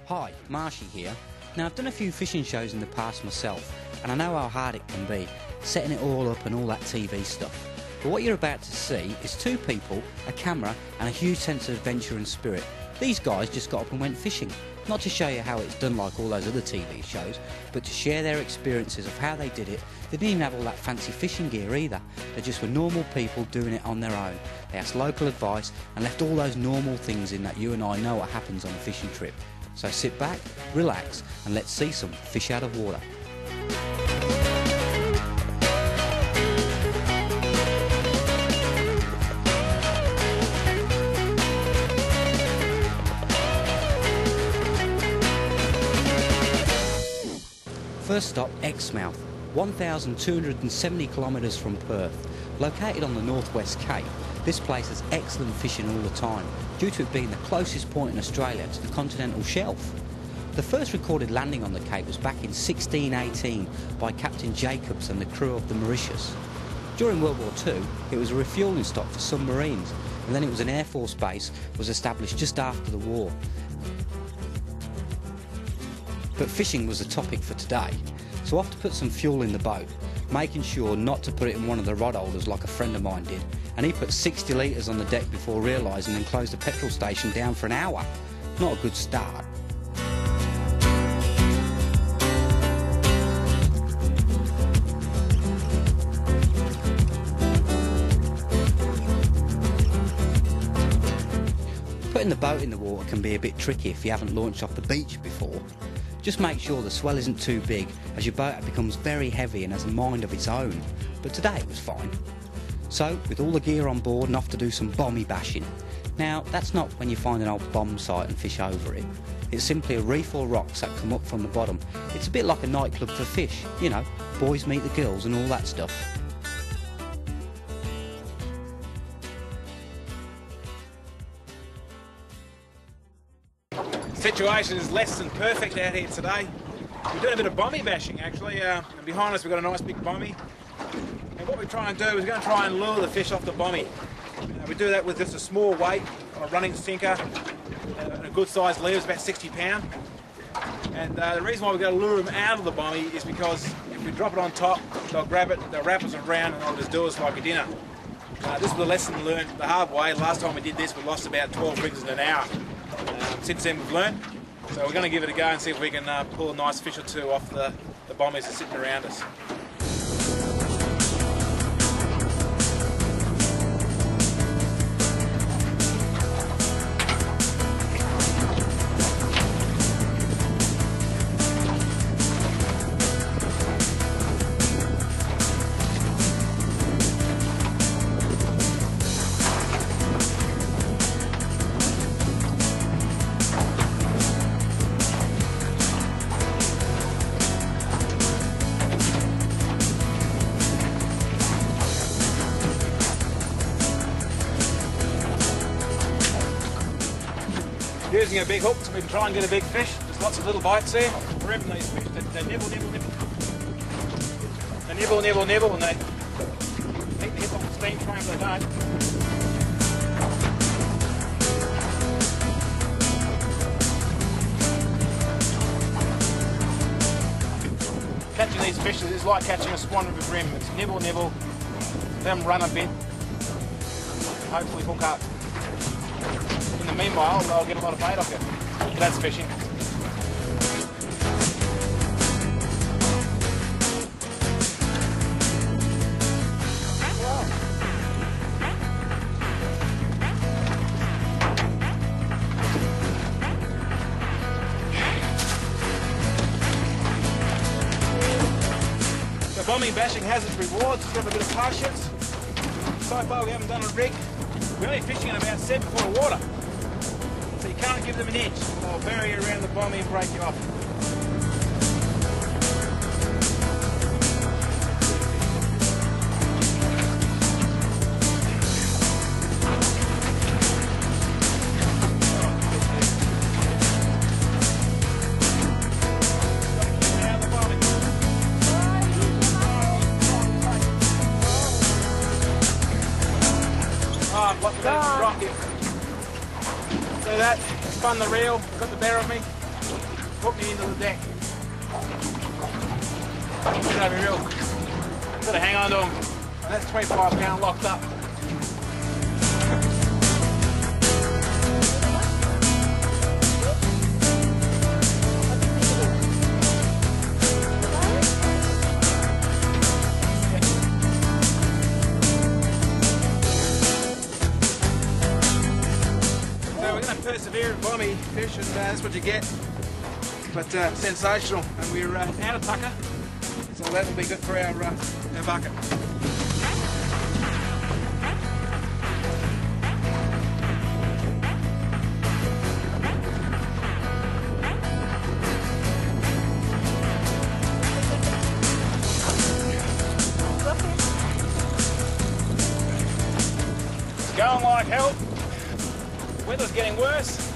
Hi, Marshy here. Now I've done a few fishing shows in the past myself, and I know how hard it can be, setting it all up and all that TV stuff. But what you're about to see is two people, a camera and a huge sense of adventure and spirit. These guys just got up and went fishing, not to show you how it's done like all those other TV shows, but to share their experiences of how they did it. They didn't even have all that fancy fishing gear either. They just were normal people doing it on their own. They asked local advice and left all those normal things in that you and I know what happens on a fishing trip. So sit back, relax, and let's see some fish out of water. First stop, Exmouth, 1,270 kilometres from Perth. Located on the northwest cape, this place has excellent fishing all the time, due to it being the closest point in Australia to the continental shelf. The first recorded landing on the cape was back in 1618 by Captain Jacobs and the crew of the Mauritius. During World War II, it was a refuelling stop for submarines, and then it was an Air Force base was established just after the war. But fishing was the topic for today, so off to put some fuel in the boat, making sure not to put it in one of the rod holders like a friend of mine did, and he put 60 litres on the deck before realising and closed the petrol station down for an hour. Not a good start. Putting the boat in the water can be a bit tricky if you haven't launched off the beach before. Just make sure the swell isn't too big, as your boat becomes very heavy and has a mind of its own, but today it was fine. So, with all the gear on board and off to do some bommy bashing. Now, that's not when you find an old bomb site and fish over it. It's simply a reef or rocks that come up from the bottom. It's a bit like a nightclub for fish, you know, boys meet the girls and all that stuff. Situation is less than perfect out here today. We're doing a bit of bommy bashing actually, and behind us we've got a nice big bommy. And what we try and do is we're going to try and lure the fish off the bommy. We do that with just a small weight on a running sinker, and a good sized leader, it's about 60 £. And the reason why we've got to lure them out of the bommy is because if we drop it on top, they'll grab it, they'll wrap us around and they'll just do us like a dinner. This was a lesson learned the hard way. Last time we did this we lost about 12 rigs in an hour. Since then we've learned, so we're going to give it a go and see if we can pull a nice fish or two off the bommies that are sitting around us. Using a big hook so we can try and get a big fish. There's lots of little bites there. We're ripping these fish. They nibble, nibble, nibble. They nibble, nibble, nibble, and they take the hip off the steam frame if they don't. Catching these fish is like catching a swan with a brim. It's nibble, nibble, let them run a bit, and hopefully hook up. In the meanwhile, I'll get a lot of bait off it. That's fishing. So bombing bashing has its rewards. It's got a bit of patience. So far we haven't done a rig. We're only fishing at about 7 foot of water. So you can't give them an inch. They'll bury you around the bommy and break you off. Lots of rocket. So that spun the reel, got the better of me. hook me into the deck. Gotta be real. Gotta hang on to them. And that's 25 pound locked up. Persevere and bommy fish, and that's what you get. But sensational, and we're out of tucker, so that'll be good for our bucket. It's going like hell. Weather's getting worse.